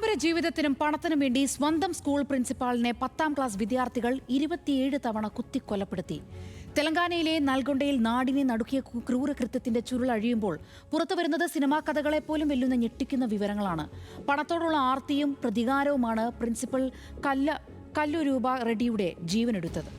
ആഡംബര ജീവിതത്തിനും പണത്തിനും വേണ്ടി സ്വന്തം സ്കൂൾ പ്രിൻസിപ്പാളിനെ 10ാം ക്ലാസ് വിദ്യാർത്ഥികൾ 27 തവണ കുത്തിക്കൊലപ്പെടുത്തി. തെലങ്കാനയിലെ നൽഗൊണ്ടയിൽ നാടിനെ നടുക്കിയ ക്രൂരകൃത്യത്തിന്റെ ചുരുളഴിയുമ്പോൾ പുറത്തുവരുന്നത് സിനിമാ കഥകളെ പോലും വെല്ലുന്ന ഞെട്ടിക്കുന്ന വിവരങ്ങളാണ്. പണത്തോടുള്ള ആർത്തിയും പ്രതികാരവുമാണ് പ്രിൻസിപ്പൽ കല്ലുരൂപ റെഡ്ഡിയുടെ ജീവനെടുത്തത്.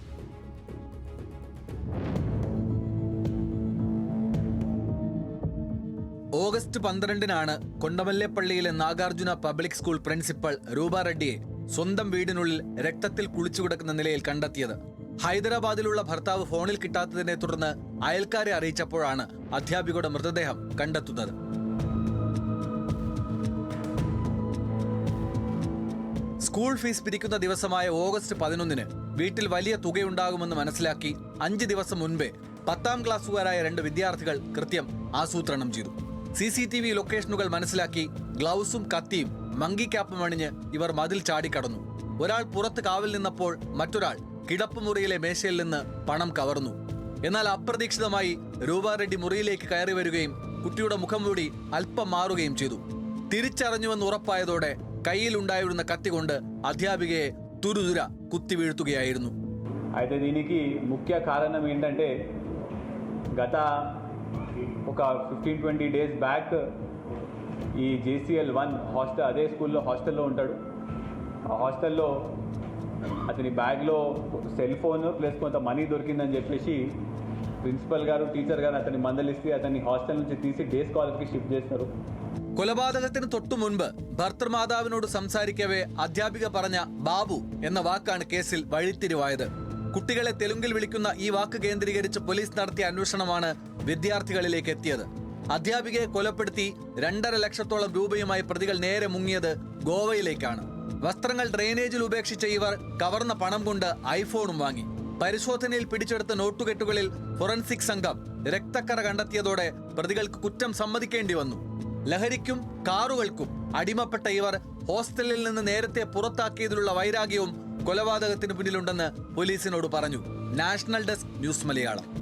ഓഗസ്റ്റ് 12-നാണ് കൊണ്ടമല്ലേപ്പള്ളിയിലെ Nagarjuna public school principal Roopa റെഡ്ഡിയെ സ്വന്തം വീടിനുള്ളിൽ രക്തത്തിൽ കുളിച്ചുകിടക്കുന്ന നിലയിൽ കണ്ടെത്തിയത്. ഹൈദരാബാദിലുള്ള ഭർത്താവ് ഫോണിൽ കിട്ടാത്തതിനെ തുടർന്ന് അയൽക്കാരെ അറിയിച്ചപ്പോഴാണ് അധ്യാപികയുടെ മൃതദേഹം കണ്ടെത്തുന്നത്. സ്കൂൾ ഫീസ് പിരിക്കുന്ന ദിവസമായ ഓഗസ്റ്റ് 11-ന് വീട്ടിൽ വലിയ തുകയുണ്ടാകുമെന്ന് മനസ്സിലാക്കി 5 ദിവസം മുൻപേ 10ാം ക്ലാസ്സുകാരായ 2 വിദ്യാർത്ഥികൾ കൃത്യം ആസൂത്രണം ചെയ്തു. CCTV ലൊക്കേഷനുകൾ മനസ്സിലാക്കി ഗ്ലൗസും കത്തിയും മങ്കി ക്യാപ്പും അണിഞ്ഞ് ഇവർ മതിൽ ചാടിക്കടന്നു. ഒരാൾ പുറത്ത് കാവൽ നിന്നപ്പോൾ മറ്റൊരാൾ കിടപ്പുമുറിയിലെ മേശയിൽ നിന്ന് പണം കവർന്നു. എന്നാൽ അപ്രതീക്ഷിതമായി രൂപ റെഡ്ഡി മുറിയിലേക്ക് കയറി വരികയും കുട്ടിയുടെ മുഖം മൂടി അല്പം മാറുകയും ചെയ്തു. തിരിച്ചറിഞ്ഞുവെന്ന് ഉറപ്പായതോടെ കയ്യിലുണ്ടായിരുന്ന കത്തി കൊണ്ട് അധ്യാപികയെ തുരുതുര കുത്തി വീഴ്ത്തുകയായിരുന്നു. అయితే దీనికి ముఖ్య కారణం ఏంటంటే గత ఒక 15-20 డేస్ బ్యాక్ ఈ JCL1 హాస్టల్ అదే స్కూల్లో హాస్టల్లో ఉంటాడు. ఆ హాస్టల్లో అతని బ్యాగ్లో సెల్ ఫోన్ ప్లస్ కొంత మనీ దొరికిందని చెప్పేసి ప్రిన్సిపల్ గారు టీచర్ గారు అతని మందలిస్తే అతన్ని హాస్టల్ నుంచి తీసి డే స్కాలర్కి ഷിഫ്റ്റ് చేస్తారు. കൊലപാതകത്തിന് തൊട്ടു മുൻപ് ഭർത്തൃമാതാവിനോട് സംസാരിക്കവേ അധ്യാപിക പറഞ്ഞ ബാബു എന്ന വാക്കാണ് കേസിൽ വഴിത്തിരിവായത്. കുട്ടികളെ തെലുങ്കിൽ വിളിക്കുന്ന ഈ വാക്ക് കേന്ദ്രീകരിച്ച് പോലീസ് നടത്തിയ അന്വേഷണമാണ് വിദ്യാർത്ഥികളിലേക്ക് എത്തിയത്. അധ്യാപികയെ കൊലപ്പെടുത്തി 2.5 ലക്ഷത്തോളം രൂപയുമായി പ്രതികൾ നേരെ മുങ്ങിയത് ഗോവയിലേക്കാണ്. വസ്ത്രങ്ങൾ ഡ്രെയിനേജിൽ ഉപേക്ഷിച്ച ഇവർ കവർന്ന പണം കൊണ്ട് ഐഫോണും വാങ്ങി. പരിശോധനയിൽ പിടിച്ചെടുത്ത നോട്ടുകെട്ടുകളിൽ ഫോറൻസിക് സംഘം രക്തക്കറ കണ്ടെത്തിയതോടെ പ്രതികൾക്ക് കുറ്റം സമ്മതിക്കേണ്ടി വന്നു. ലഹരിക്കും കാറുകൾക്കും അടിമപ്പെട്ട ഇവർ ഹോസ്റ്റലിൽ നിന്ന് നേരത്തെ പുറത്താക്കിയതിലുള്ള വൈരാഗ്യവും കൊലപാതകത്തിന് പിന്നിലുണ്ടെന്ന് പോലീസിനോട് പറഞ്ഞു. National desk news Malayalam.